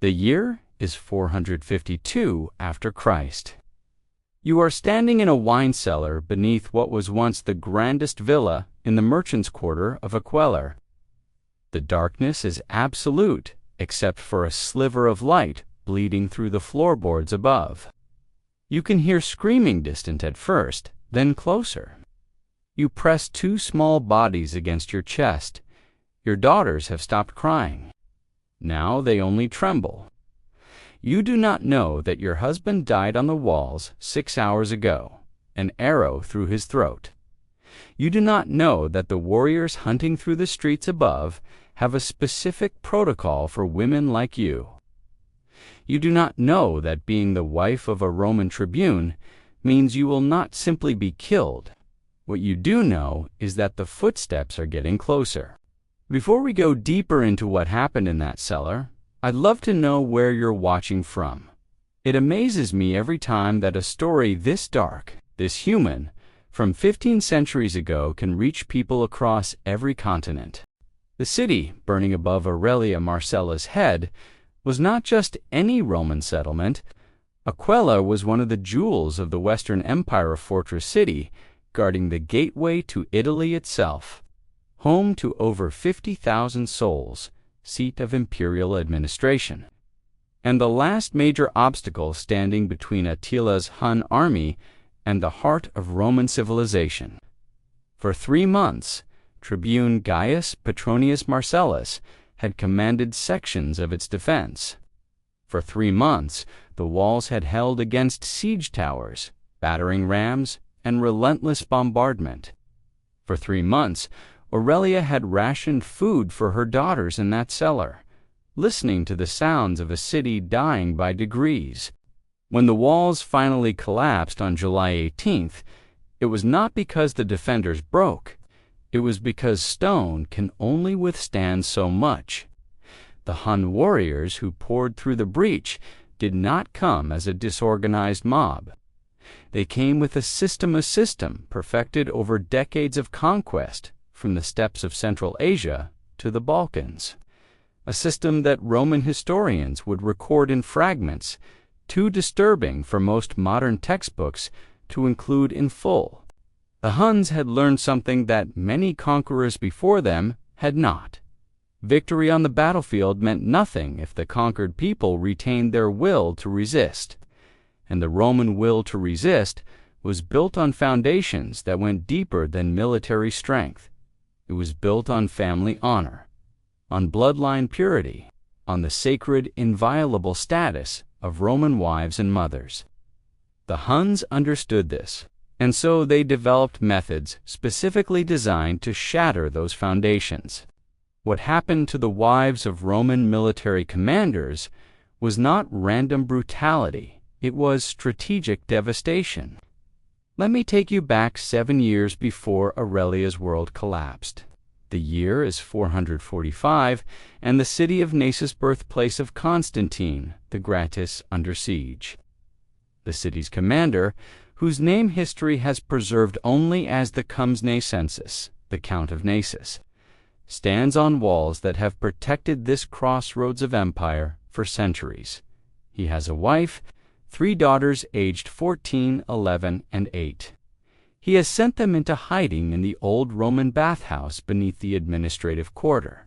The year is 452 after Christ. You are standing in a wine cellar beneath what was once the grandest villa in the merchants' quarter of Aquileia. The darkness is absolute except for a sliver of light bleeding through the floorboards above. You can hear screaming distant at first, then closer. You press two small bodies against your chest. Your daughters have stopped crying. Now they only tremble. You do not know that your husband died on the walls 6 hours ago, an arrow through his throat. You do not know that the warriors hunting through the streets above have a specific protocol for women like you. You do not know that being the wife of a Roman tribune means you will not simply be killed. What you do know is that the footsteps are getting closer. Before we go deeper into what happened in that cellar, I'd love to know where you're watching from. It amazes me every time that a story this dark, this human, from 15 centuries ago can reach people across every continent. The city, burning above Aurelia Marcella's head, was not just any Roman settlement. Aquileia was one of the jewels of the Western Empire fortress city, guarding the gateway to Italy itself, home to over 50,000 souls, seat of imperial administration, and the last major obstacle standing between Attila's Hun army and the heart of Roman civilization. For 3 months, Tribune Gaius Petronius Marcellus had commanded sections of its defense. For 3 months, the walls had held against siege towers, battering rams, and relentless bombardment. For 3 months, Aurelia had rationed food for her daughters in that cellar, listening to the sounds of a city dying by degrees. When the walls finally collapsed on July 18th, it was not because the defenders broke. It was because stone can only withstand so much. The Hun warriors who poured through the breach did not come as a disorganized mob. They came with a system perfected over decades of conquest, from the steppes of Central Asia to the Balkans, a system that Roman historians would record in fragments, too disturbing for most modern textbooks to include in full. The Huns had learned something that many conquerors before them had not. Victory on the battlefield meant nothing if the conquered people retained their will to resist, and the Roman will to resist was built on foundations that went deeper than military strength. It was built on family honor, on bloodline purity, on the sacred, inviolable status of Roman wives and mothers. The Huns understood this, and so they developed methods specifically designed to shatter those foundations. What happened to the wives of Roman military commanders was not random brutality, it was strategic devastation. Let me take you back 7 years before Aurelia's world collapsed. The year is 445, and the city of Naissus, birthplace of Constantine, the Gratus, under siege. The city's commander, whose name history has preserved only as the Comnencensus, the Count of Naissus, stands on walls that have protected this crossroads of empire for centuries. He has a wife, 3 daughters aged 14, 11, and 8. He has sent them into hiding in the old Roman bathhouse beneath the administrative quarter.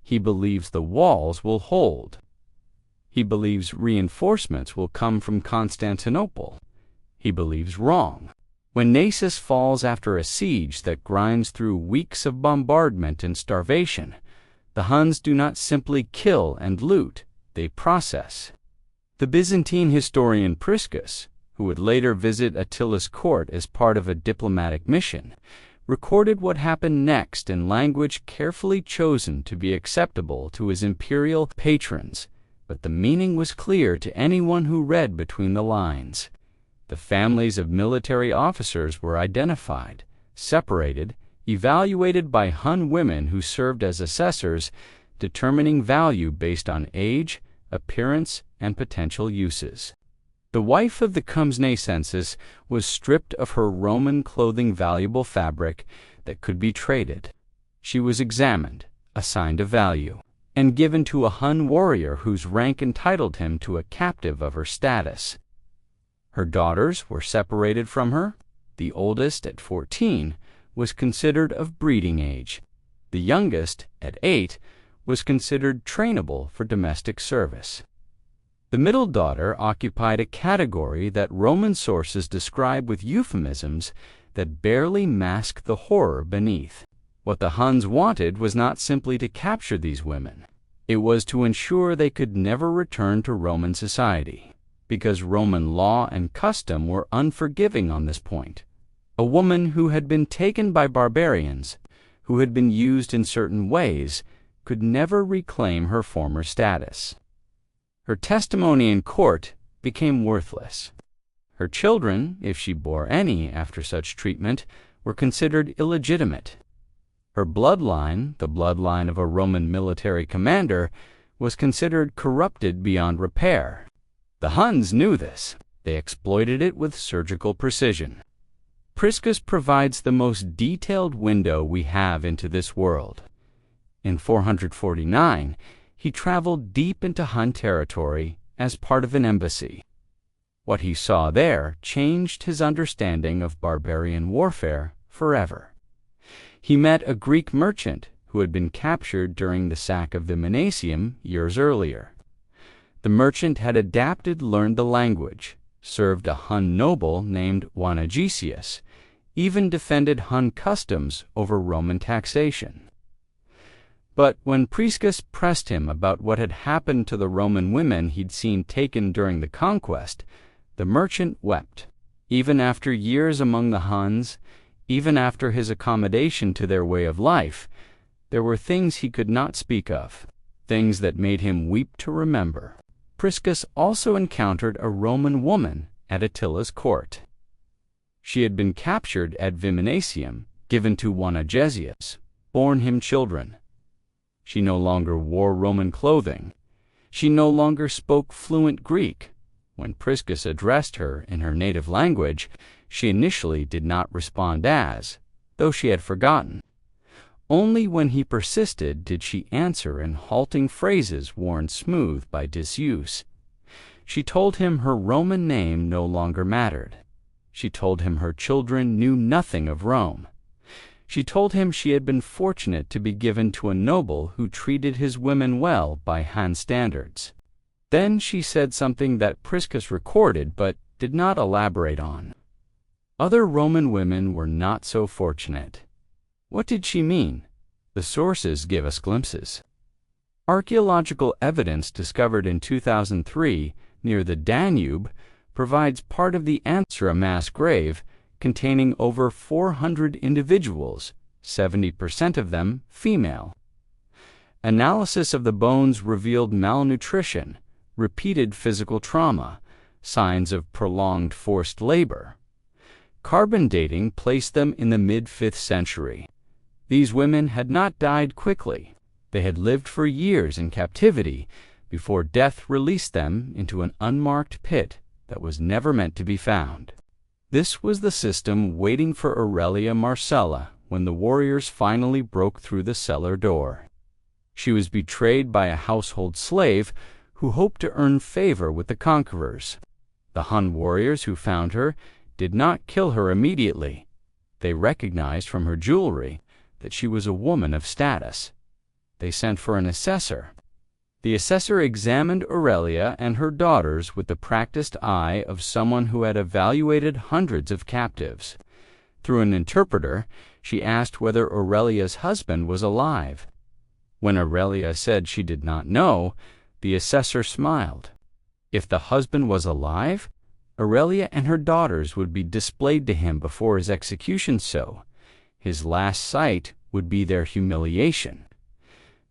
He believes the walls will hold. He believes reinforcements will come from Constantinople. He believes wrong. When Naissus falls after a siege that grinds through weeks of bombardment and starvation, the Huns do not simply kill and loot, they process. The Byzantine historian Priscus, who would later visit Attila's court as part of a diplomatic mission, recorded what happened next in language carefully chosen to be acceptable to his imperial patrons, but the meaning was clear to anyone who read between the lines. The families of military officers were identified, separated, evaluated by Hun women who served as assessors, determining value based on age, appearance, and potential uses. The wife of the Comnencensus was stripped of her Roman clothing, valuable fabric that could be traded. She was examined, assigned a value, and given to a Hun warrior whose rank entitled him to a captive of her status. Her daughters were separated from her. The oldest, at 14, was considered of breeding age. The youngest, at 8, was considered trainable for domestic service. The middle daughter occupied a category that Roman sources describe with euphemisms that barely mask the horror beneath. What the Huns wanted was not simply to capture these women. It was to ensure they could never return to Roman society, because Roman law and custom were unforgiving on this point. A woman who had been taken by barbarians, who had been used in certain ways, could never reclaim her former status. Her testimony in court became worthless. Her children, if she bore any after such treatment, were considered illegitimate. Her bloodline, the bloodline of a Roman military commander, was considered corrupted beyond repair. The Huns knew this. They exploited it with surgical precision. Priscus provides the most detailed window we have into this world. In 449, he traveled deep into Hun territory as part of an embassy. What he saw there changed his understanding of barbarian warfare forever. He met a Greek merchant who had been captured during the sack of Vimanacium years earlier. The merchant had learned the language, served a Hun noble named Wanagesius, even defended Hun customs over Roman taxation. But when Priscus pressed him about what had happened to the Roman women he'd seen taken during the conquest, the merchant wept. Even after years among the Huns, even after his accommodation to their way of life, there were things he could not speak of, things that made him weep to remember. Priscus also encountered a Roman woman at Attila's court. She had been captured at Vimanacium, given to Wanagesius, borne him children. She no longer wore Roman clothing. She no longer spoke fluent Greek. When Priscus addressed her in her native language, she initially did not respond though she had forgotten. Only when he persisted did she answer in halting phrases worn smooth by disuse. She told him her Roman name no longer mattered. She told him her children knew nothing of Rome. She told him she had been fortunate to be given to a noble who treated his women well by Han standards. Then she said something that Priscus recorded but did not elaborate on. Other Roman women were not so fortunate. What did she mean? The sources give us glimpses. Archaeological evidence discovered in 2003 near the Danube provides part of the Ansra mass grave containing over 400 individuals, 70% of them female. Analysis of the bones revealed malnutrition, repeated physical trauma, signs of prolonged forced labor. Carbon dating placed them in the mid-5th century. These women had not died quickly. They had lived for years in captivity before death released them into an unmarked pit that was never meant to be found. This was the system waiting for Aurelia Marcella when the warriors finally broke through the cellar door. She was betrayed by a household slave who hoped to earn favor with the conquerors. The Hun warriors who found her did not kill her immediately. They recognized from her jewelry that she was a woman of status. They sent for an assessor. The assessor examined Aurelia and her daughters with the practiced eye of someone who had evaluated hundreds of captives. Through an interpreter, she asked whether Aurelia's husband was alive. When Aurelia said she did not know, the assessor smiled. If the husband was alive, Aurelia and her daughters would be displayed to him before his execution, so his last sight would be their humiliation.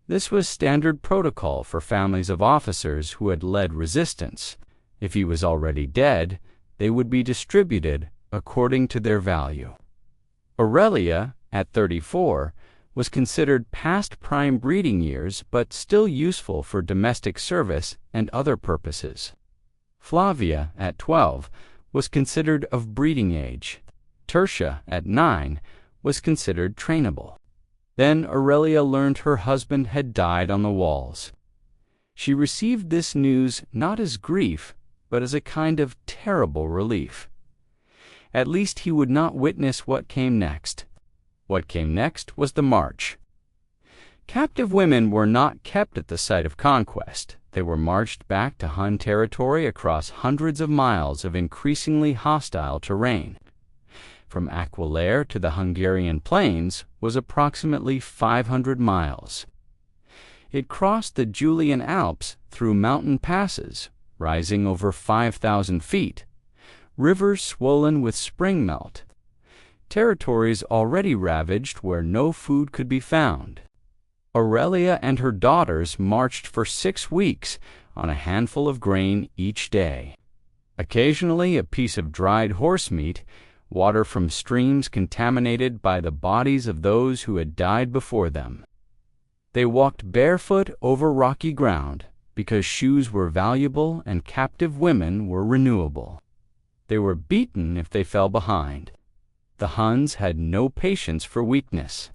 This was standard protocol for families of officers who had led resistance. If he was already dead, they would be distributed according to their value. Aurelia, at 34, was considered past prime breeding years but still useful for domestic service and other purposes. Flavia, at 12, was considered of breeding age. Tertia, at 9, was considered trainable. Then Aurelia learned her husband had died on the walls. She received this news not as grief, but as a kind of terrible relief. At least he would not witness what came next. What came next was the march. Captive women were not kept at the site of conquest. They were marched back to Hun territory across hundreds of miles of increasingly hostile terrain. From Aquileia to the Hungarian plains was approximately 500 miles. It crossed the Julian Alps through mountain passes, rising over 5,000 feet, rivers swollen with spring melt, territories already ravaged where no food could be found. Aurelia and her daughters marched for 6 weeks on a handful of grain each day. Occasionally a piece of dried horse meat, water from streams contaminated by the bodies of those who had died before them. They walked barefoot over rocky ground because shoes were valuable and captive women were renewable. They were beaten if they fell behind. The Huns had no patience for weakness.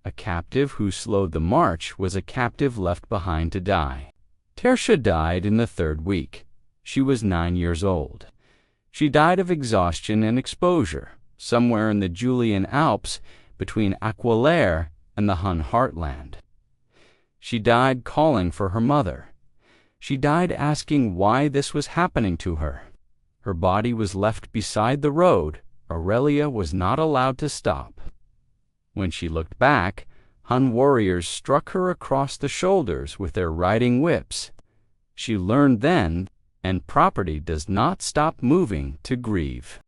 A captive who slowed the march was a captive left behind to die. Tertia died in the 3rd week. She was 9 years old. She died of exhaustion and exposure, somewhere in the Julian Alps between Aquileia and the Hun heartland. She died calling for her mother. She died asking why this was happening to her. Her body was left beside the road. Aurelia was not allowed to stop. When she looked back, Hun warriors struck her across the shoulders with their riding whips. She learned then, and property does not stop moving to grieve.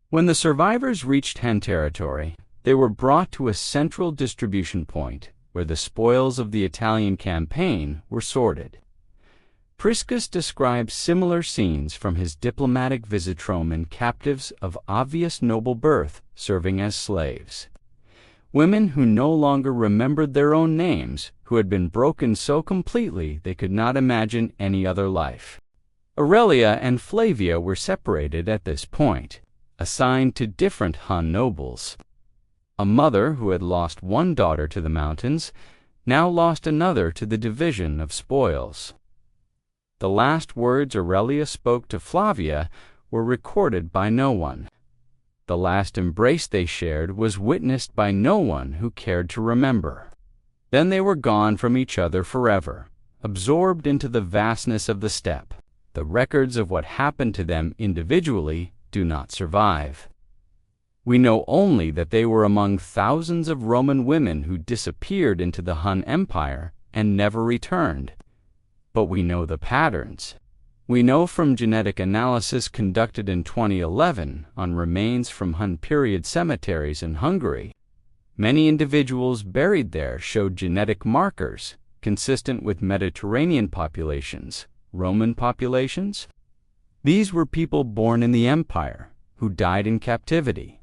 When the survivors reached Hun territory, they were brought to a central distribution point where the spoils of the Italian campaign were sorted. Priscus describes similar scenes from his diplomatic visit to Roman captives of obvious noble birth serving as slaves. Women who no longer remembered their own names, who had been broken so completely they could not imagine any other life. Aurelia and Flavia were separated at this point, assigned to different Hun nobles. A mother who had lost one daughter to the mountains now lost another to the division of spoils. The last words Aurelia spoke to Flavia were recorded by no one. The last embrace they shared was witnessed by no one who cared to remember. Then they were gone from each other forever, absorbed into the vastness of the steppe. The records of what happened to them individually do not survive. We know only that they were among thousands of Roman women who disappeared into the Hun Empire and never returned. But we know the patterns. We know from genetic analysis conducted in 2011 on remains from Hun period cemeteries in Hungary. Many individuals buried there showed genetic markers consistent with Mediterranean populations, Roman populations. These were people born in the empire who died in captivity.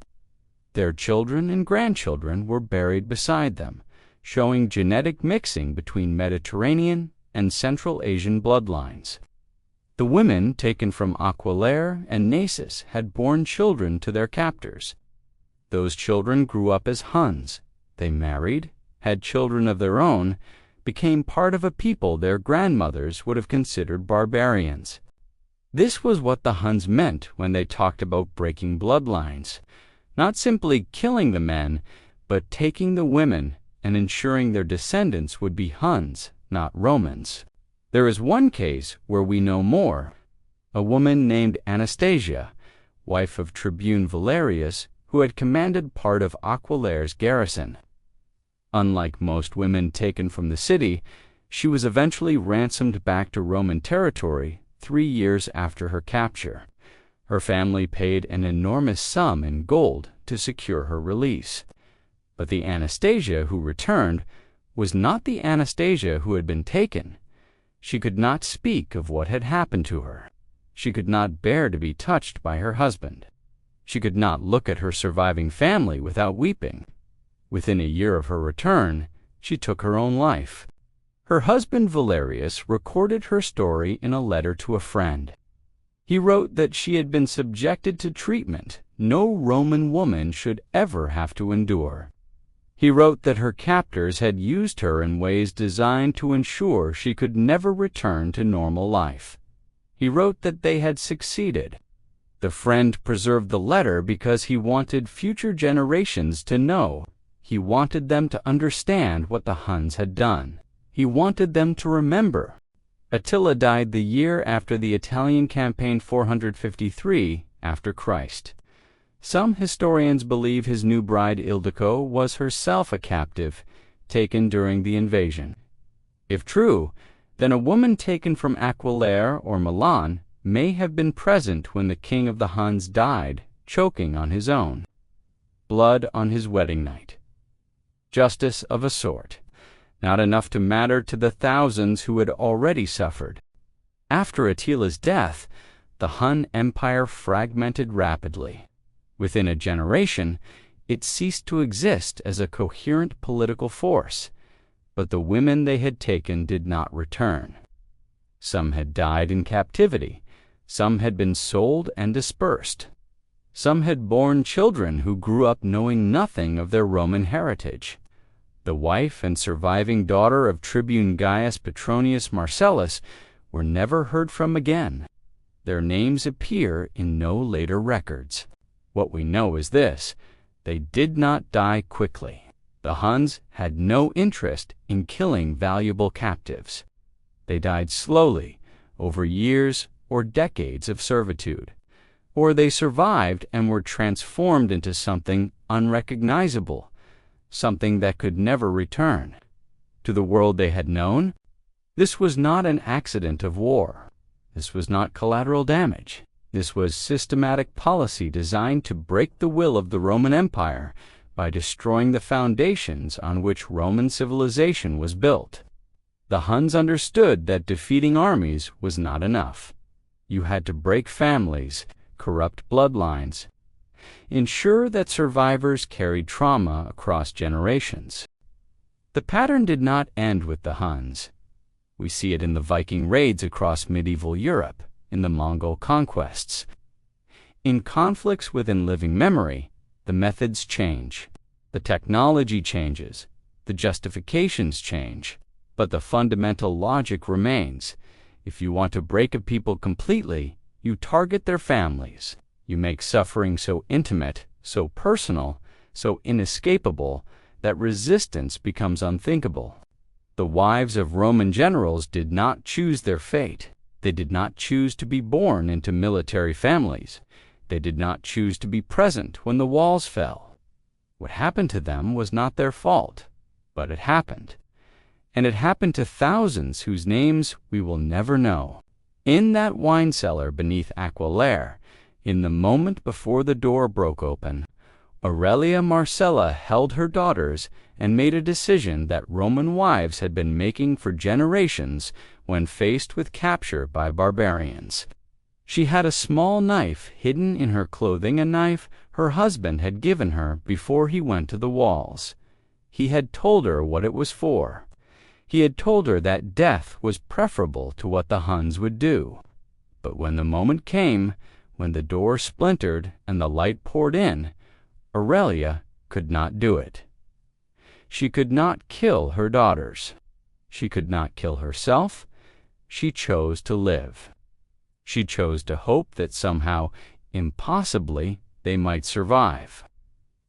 Their children and grandchildren were buried beside them, showing genetic mixing between Mediterranean and Central Asian bloodlines. The women taken from Aquileia and Naissus had borne children to their captors. Those children grew up as Huns. They married, had children of their own, became part of a people their grandmothers would have considered barbarians. This was what the Huns meant when they talked about breaking bloodlines, not simply killing the men, but taking the women and ensuring their descendants would be Huns, not Romans. There is one case where we know more. A woman named Anastasia, wife of Tribune Valerius, who had commanded part of Aquileia's garrison. Unlike most women taken from the city, she was eventually ransomed back to Roman territory 3 years after her capture. Her family paid an enormous sum in gold to secure her release. But the Anastasia who returned was not the Anastasia who had been taken. She could not speak of what had happened to her. She could not bear to be touched by her husband. She could not look at her surviving family without weeping. Within a year of her return, she took her own life. Her husband Valerius recorded her story in a letter to a friend. He wrote that she had been subjected to treatment no Roman woman should ever have to endure. He wrote that her captors had used her in ways designed to ensure she could never return to normal life. He wrote that they had succeeded. The friend preserved the letter because he wanted future generations to know. He wanted them to understand what the Huns had done. He wanted them to remember. Attila died the year after the Italian campaign 453 after Christ. Some historians believe his new bride Ildiko was herself a captive taken during the invasion. If true, then a woman taken from Aquileia or Milan may have been present when the king of the Huns died, choking on his own. Blood on his wedding night. Justice of a sort, not enough to matter to the thousands who had already suffered. After Attila's death, the Hun Empire fragmented rapidly. Within a generation, it ceased to exist as a coherent political force, but the women they had taken did not return. Some had died in captivity, some had been sold and dispersed. Some had borne children who grew up knowing nothing of their Roman heritage. The wife and surviving daughter of Tribune Gaius Petronius Marcellus were never heard from again. Their names appear in no later records. What we know is this: they did not die quickly. The Huns had no interest in killing valuable captives. They died slowly, over years or decades of servitude. Or they survived and were transformed into something unrecognizable, something that could never return. To the world they had known, this was not an accident of war. This was not collateral damage. This was systematic policy designed to break the will of the Roman Empire by destroying the foundations on which Roman civilization was built. The Huns understood that defeating armies was not enough. You had to break families, corrupt bloodlines, ensure that survivors carried trauma across generations. The pattern did not end with the Huns. We see it in the Viking raids across medieval Europe, in the Mongol conquests. In conflicts within living memory, the methods change, the technology changes, the justifications change, but the fundamental logic remains. If you want to break a people completely, you target their families. You make suffering so intimate, so personal, so inescapable that resistance becomes unthinkable. The wives of Roman generals did not choose their fate. They did not choose to be born into military families. They did not choose to be present when the walls fell. What happened to them was not their fault, but it happened. And it happened to thousands whose names we will never know. In that wine cellar beneath Aquileia, in the moment before the door broke open, Aurelia Marcella held her daughters and made a decision that Roman wives had been making for generations when faced with capture by barbarians. She had a small knife hidden in her clothing, a knife her husband had given her before he went to the walls. He had told her what it was for. He had told her that death was preferable to what the Huns would do. But when the moment came, when the door splintered and the light poured in, Aurelia could not do it. She could not kill her daughters. She could not kill herself. She chose to live. She chose to hope that somehow, impossibly, they might survive.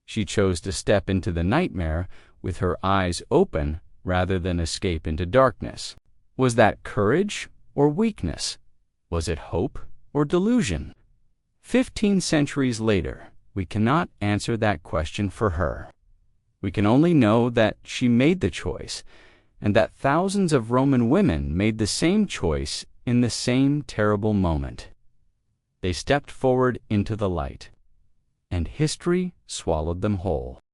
She chose to step into the nightmare with her eyes open rather than escape into darkness. Was that courage or weakness? Was it hope or delusion? 15 centuries later, we cannot answer that question for her. We can only know that she made the choice, and that thousands of Roman women made the same choice in the same terrible moment. They stepped forward into the light, and history swallowed them whole.